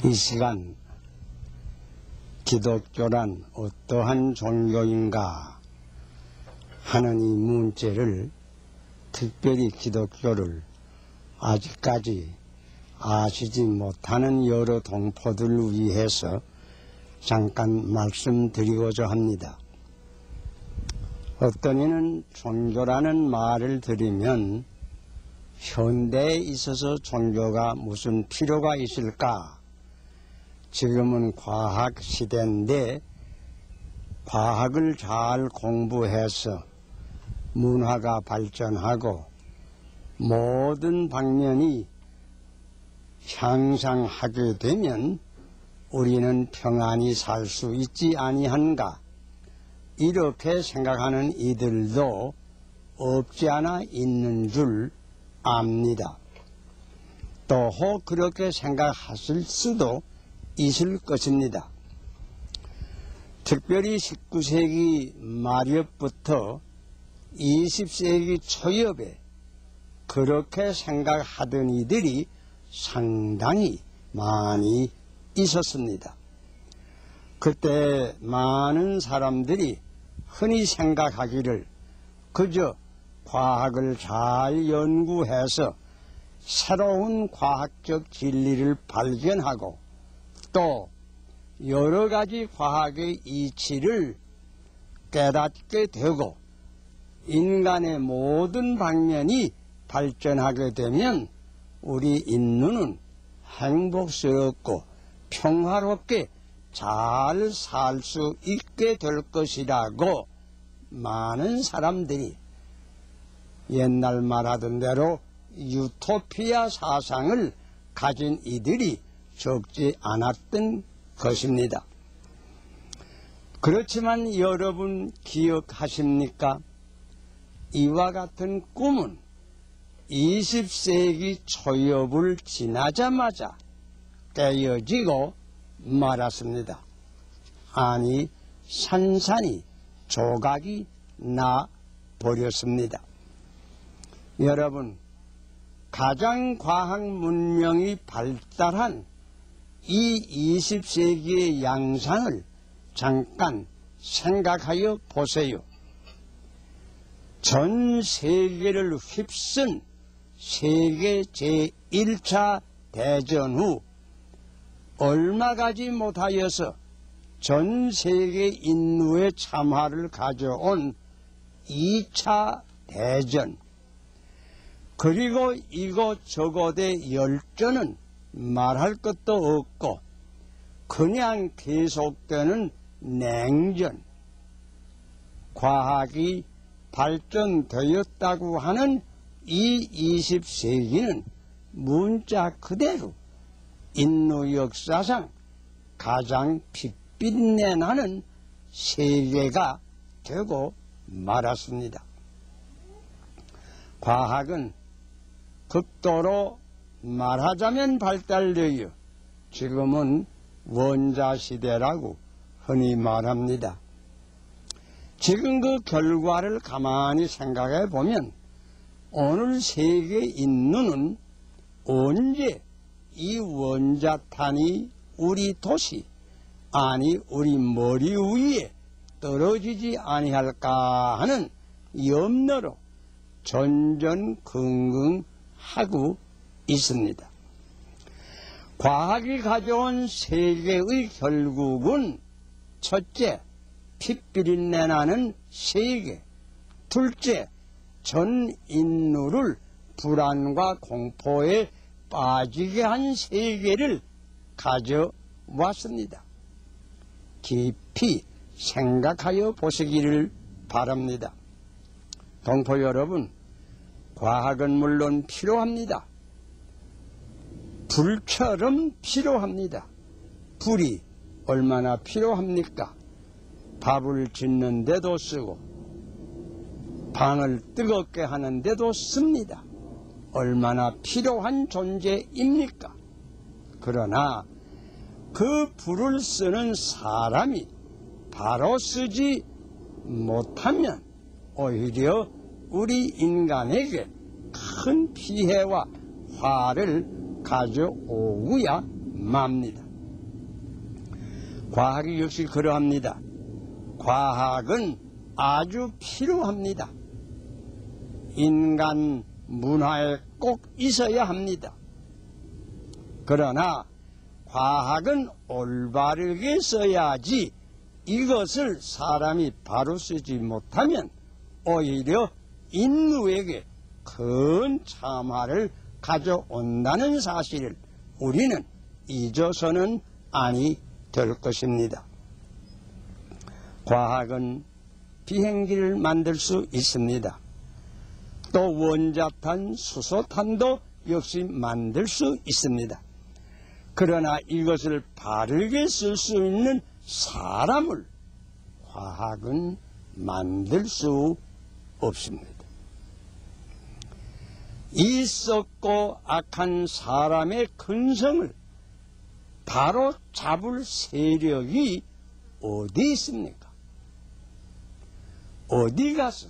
이 시간 기독교란 어떠한 종교인가 하는 이 문제를, 특별히 기독교를 아직까지 아시지 못하는 여러 동포들을 위해서 잠깐 말씀드리고자 합니다. 어떤 이는 종교라는 말을 들으면 현대에 있어서 종교가 무슨 필요가 있을까? 지금은 과학 시대인데 과학을 잘 공부해서 문화가 발전하고 모든 방면이 향상하게 되면 우리는 평안히 살 수 있지 아니한가, 이렇게 생각하는 이들도 없지 않아 있는 줄 압니다. 또 혹 그렇게 생각하실 수도 있을 것입니다. 특별히 19세기 말엽부터 20세기 초엽에 그렇게 생각하던 이들이 상당히 많이 있었습니다. 그때 많은 사람들이 흔히 생각하기를 그저 과학을 잘 연구해서 새로운 과학적 진리를 발견하고 또 여러 가지 과학의 이치를 깨닫게 되고 인간의 모든 방면이 발전하게 되면 우리 인류는 행복스럽고 평화롭게 잘 살 수 있게 될 것이라고 많은 사람들이 옛날 말하던 대로 유토피아 사상을 가진 이들이 적지 않았던 것입니다. 그렇지만 여러분 기억하십니까? 이와 같은 꿈은 20세기 초엽을 지나자마자 깨어지고 말았습니다. 아니, 산산이 조각이 나 버렸습니다. 여러분, 가장 과학 문명이 발달한 이 20세기의 양상을 잠깐 생각하여 보세요. 전 세계를 휩쓴 세계 제1차 대전 후 얼마 가지 못하여서 전 세계 인류의 참화를 가져온 2차 대전, 그리고 이곳저곳의 열전은 말할 것도 없고 그냥 계속되는 냉전, 과학이 발전되었다고 하는 이 20세기는 문자 그대로 인류 역사상 가장 빛내나는 세계가 되고 말았습니다. 과학은 극도로 말하자면 발달되어 지금은 원자시대라고 흔히 말합니다. 지금 그 결과를 가만히 생각해 보면 오늘 세계 인류는 언제 이 원자탄이 우리 도시, 아니 우리 머리 위에 떨어지지 아니할까 하는 염려로 전전긍긍하고 있습니다. 과학이 가져온 세계의 결국은 첫째, 핏비린내 나는 세계, 둘째, 전 인류를 불안과 공포에 빠지게 한 세계를 가져왔습니다. 깊이 생각하여 보시기를 바랍니다. 동포 여러분, 과학은 물론 필요합니다. 불처럼 필요합니다. 불이 얼마나 필요합니까? 밥을 짓는 데도 쓰고 방을 뜨겁게 하는 데도 씁니다. 얼마나 필요한 존재입니까? 그러나 그 불을 쓰는 사람이 바로 쓰지 못하면 오히려 우리 인간에게 큰 피해와 화를 가져오고야 맙니다. 과학이 역시 그러합니다. 과학은 아주 필요합니다. 인간 문화에 꼭 있어야 합니다. 그러나 과학은 올바르게 써야지 이것을 사람이 바로 쓰지 못하면 오히려 인류에게 큰 참화를 가져온다는 사실을 우리는 잊어서는 아니 될 것입니다. 과학은 비행기를 만들 수 있습니다. 또 원자탄, 수소탄도 역시 만들 수 있습니다. 그러나 이것을 바르게 쓸 수 있는 사람을 과학은 만들 수 없습니다. 이 썩고 악한 사람의 근성을 바로 잡을 세력이 어디 있습니까? 어디 가서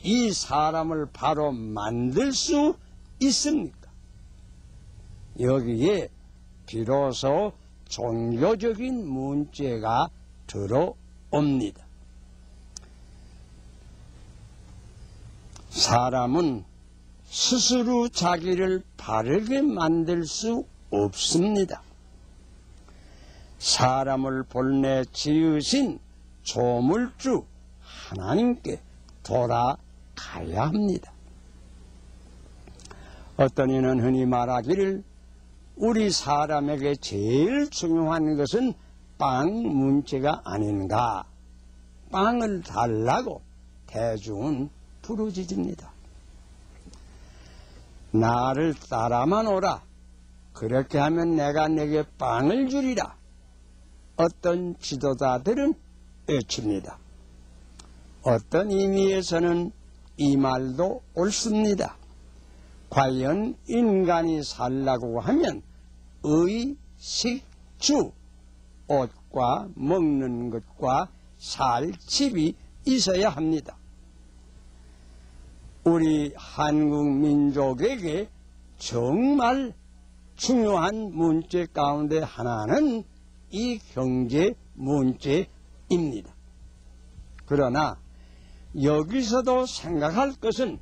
이 사람을 바로 만들 수 있습니까? 여기에 비로소 종교적인 문제가 들어옵니다. 사람은 스스로 자기를 바르게 만들 수 없습니다. 사람을 본래 지으신 조물주 하나님께 돌아가야 합니다. 어떤 이는 흔히 말하기를 우리 사람에게 제일 중요한 것은 빵 문제가 아닌가. 빵을 달라고 대중은 부르짖습니다. 나를 따라만 오라. 그렇게 하면 내가 내게 빵을 주리라. 어떤 지도자들은 외칩니다. 어떤 의미에서는 이 말도 옳습니다. 과연 인간이 살라고 하면 의, 식, 주, 옷과 먹는 것과 살 집이 있어야 합니다. 우리 한국 민족에게 정말 중요한 문제 가운데 하나는 이 경제 문제입니다. 그러나 여기서도 생각할 것은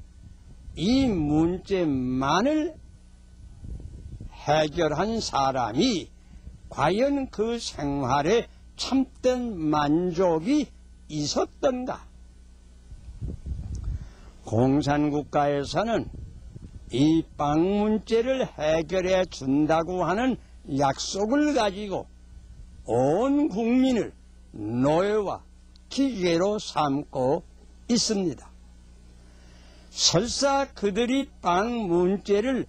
이 문제만을 해결한 사람이 과연 그 생활에 참된 만족이 있었던가? 공산국가에서는 이 빵 문제를 해결해 준다고 하는 약속을 가지고 온 국민을 노예와 기계로 삼고 있습니다. 설사 그들이 빵 문제를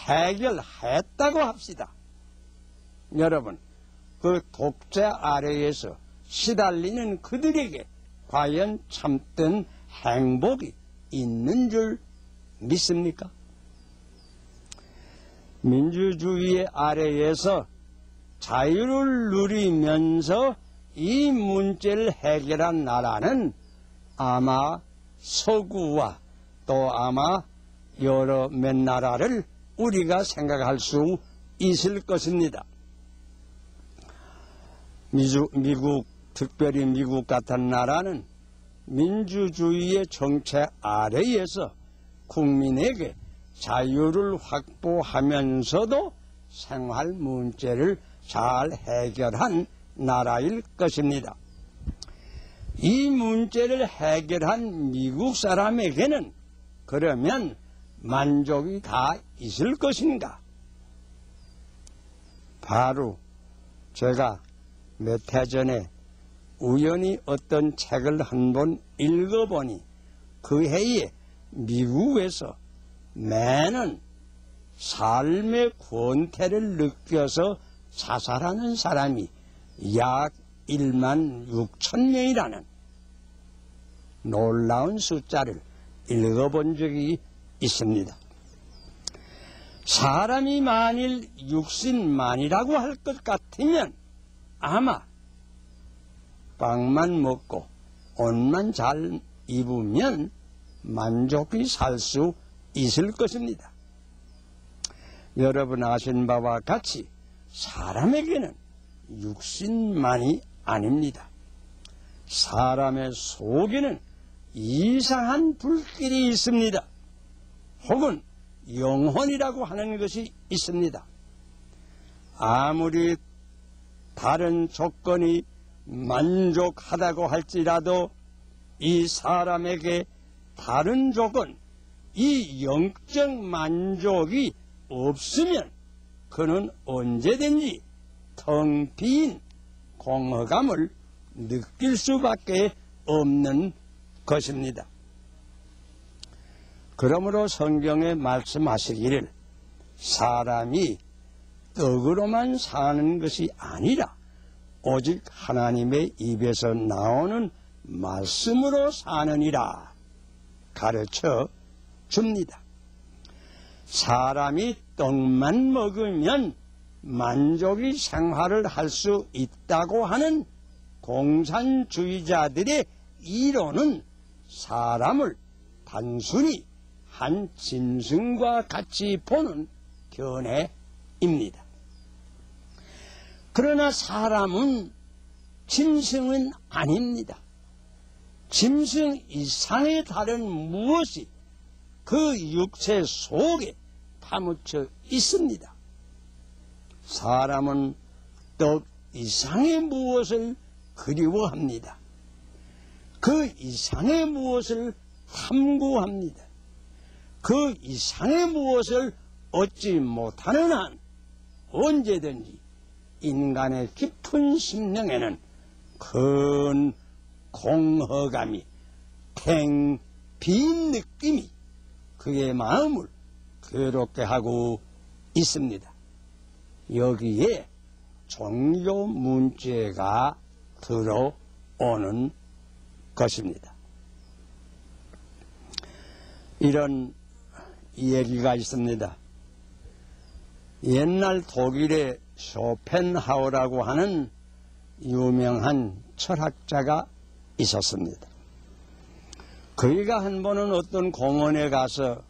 해결했다고 합시다. 여러분, 그 독재 아래에서 시달리는 그들에게 과연 참된 행복이 있는 줄 믿습니까? 민주주의 아래에서 자유를 누리면서 이 문제를 해결한 나라는 아마 서구와 또 아마 여러 몇 나라를 우리가 생각할 수 있을 것입니다. 미국, 특별히 미국 같은 나라는 민주주의의 정책 아래에서 국민에게 자유를 확보하면서도 생활 문제를 잘 해결한 나라일 것입니다. 이 문제를 해결한 미국 사람에게는 그러면 만족이 다 있을 것인가? 바로 제가 몇 해 전에 우연히 어떤 책을 한 번 읽어보니 그 해에 미국에서 매년 삶의 권태를 느껴서 자살하는 사람이 약 1만 6천 명이라는 놀라운 숫자를 읽어본 적이 있습니다. 사람이 만일 육신만이라고 할 것 같으면 아마 빵만 먹고 옷만 잘 입으면 만족히 살 수 있을 것입니다. 여러분 아신 바와 같이 사람에게는 육신만이 아닙니다. 사람의 속에는 이상한 불길이 있습니다. 혹은 영혼이라고 하는 것이 있습니다. 아무리 다른 조건이 만족하다고 할지라도 이 사람에게 다른 조건, 이 영적 만족이 없으면 그는 언제든지 텅 빈 공허감을 느낄 수밖에 없는 것입니다. 그러므로 성경에 말씀하시기를 사람이 떡으로만 사는 것이 아니라 오직 하나님의 입에서 나오는 말씀으로 사느니라 가르쳐 줍니다. 사람이 떡만 먹으면 만족의 생활을 할 수 있다고 하는 공산주의자들의 이론은 사람을 단순히 한 짐승과 같이 보는 견해입니다. 그러나 사람은 짐승은 아닙니다. 짐승 이상의 다른 무엇이 그 육체 속에 파묻혀 있습니다. 사람은 떡 이상의 무엇을 그리워합니다. 그 이상의 무엇을 탐구합니다. 그 이상의 무엇을 얻지 못하는 한 언제든지 인간의 깊은 심령에는 큰 공허감이, 탱 빈 느낌이 그의 마음을 괴롭게 하고 있습니다. 여기에 종교 문제가 들어오는 것입니다. 이런 얘기가 있습니다. 옛날 독일의 쇼펜하우라고 하는 유명한 철학자가 있었습니다. 그이가 한 번은 어떤 공원에 가서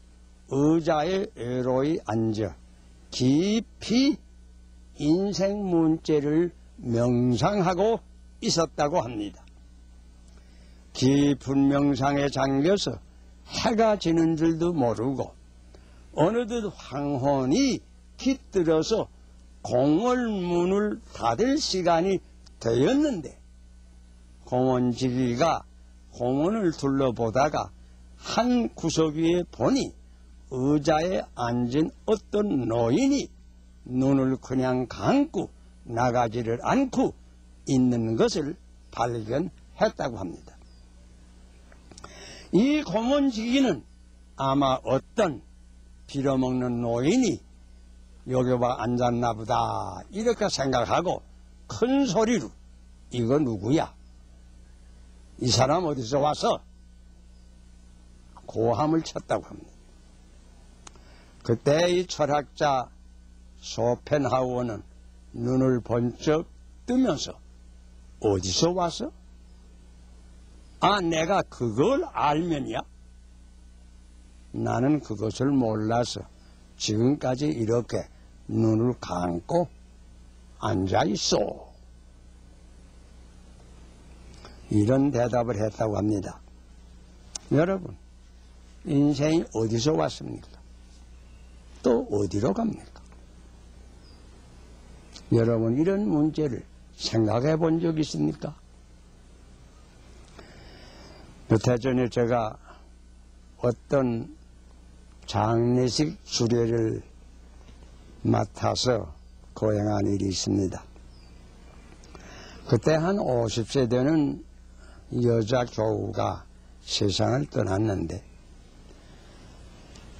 의자에 외로이 앉아 깊이 인생 문제를 명상하고 있었다고 합니다. 깊은 명상에 잠겨서 해가 지는 줄도 모르고 어느덧 황혼이 깃들어서 공원 문을 닫을 시간이 되었는데 공원지기가 공원을 둘러보다가 한 구석 위에 보니 의자에 앉은 어떤 노인이 눈을 그냥 감고 나가지를 않고 있는 것을 발견했다고 합니다. 이 공원지기는 아마 어떤 빌어먹는 노인이 여기 와 앉았나 보다 이렇게 생각하고 큰 소리로 이거 누구야? 이 사람 어디서 와서? 고함을 쳤다고 합니다. 그때 이 철학자 쇼펜하우어는 눈을 번쩍 뜨면서 어디서 와서? 아, 내가 그걸 알면이야? 나는 그것을 몰라서 지금까지 이렇게 눈을 감고 앉아있어. 이런 대답을 했다고 합니다. 여러분, 인생이 어디서 왔습니까? 또 어디로 갑니까? 여러분, 이런 문제를 생각해 본 적 있습니까? 몇 해 전에 제가 어떤 장례식 수례를 맡아서 거행한 일이 있습니다. 그때 한 50세 되는 여자 교우가 세상을 떠났는데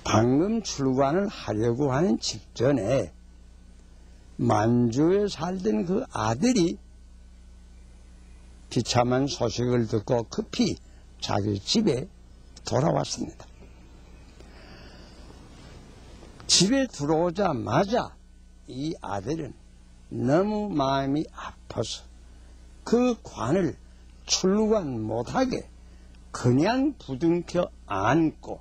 방금 출관을 하려고 하는 직전에 만주에 살던 그 아들이 비참한 소식을 듣고 급히 자기 집에 돌아왔습니다. 집에 들어오자마자 이 아들은 너무 마음이 아파서 그 관을 출관 못하게 그냥 부둥켜 안고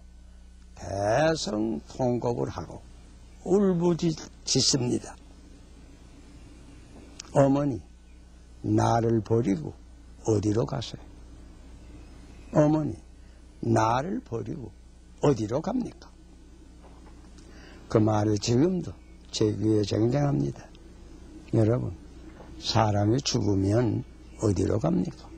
대성통곡을 하고 울부짖습니다. 어머니, 나를 버리고 어디로 가세요? 어머니, 나를 버리고 어디로 갑니까? 그 말을 지금도 제 귀에 쟁쟁합니다. 여러분, 사람이 죽으면 어디로 갑니까?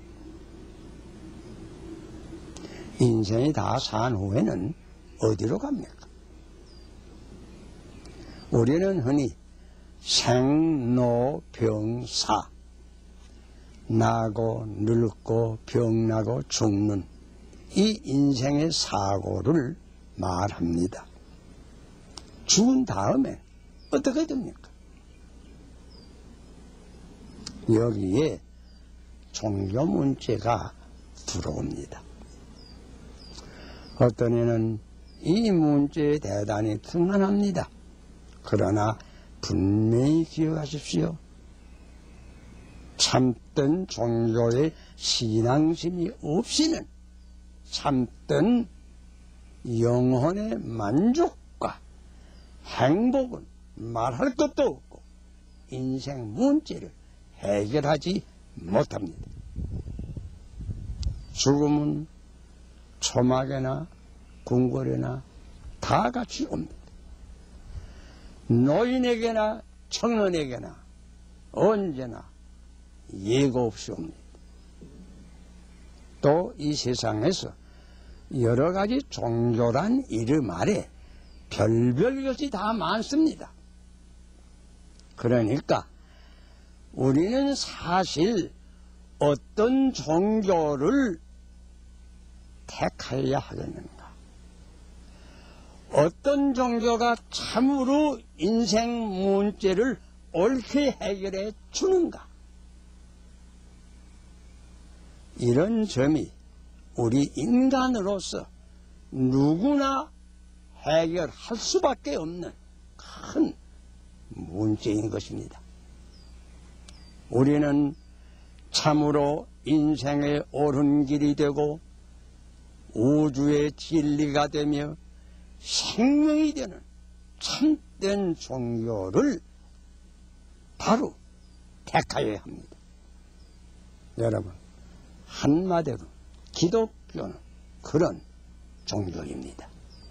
인생이 다 산 후에는 어디로 갑니까? 우리는 흔히 생로병사, 나고 늙고 병나고 죽는 이 인생의 사고를 말합니다. 죽은 다음에 어떻게 됩니까? 여기에 종교 문제가 들어옵니다. 어떤 이는 이 문제에 대단히 불만합니다. 그러나 분명히 기억하십시오. 참된 종교의 신앙심이 없이는 참된 영혼의 만족과 행복은 말할 것도 없고 인생 문제를 해결하지 못합니다. 죽음은 초막에나 궁궐에나 다 같이 옵니다. 노인에게나 청년에게나 언제나 예고 없이 옵니다. 또 이 세상에서 여러 가지 종교란 이름 아래 별별 것이 다 많습니다. 그러니까 우리는 사실 어떤 종교를 택해야 하겠는가? 어떤 종교가 참으로 인생 문제를 옳게 해결해 주는가? 이런 점이 우리 인간으로서 누구나 해결할 수밖에 없는 큰 문제인 것입니다. 우리는 참으로 인생의 옳은 길이 되고 우주의 진리가 되며 생명이 되는 참된 종교를 바로 택하여야 합니다. 여러분, 한마디로 기독교는 그런 종교입니다.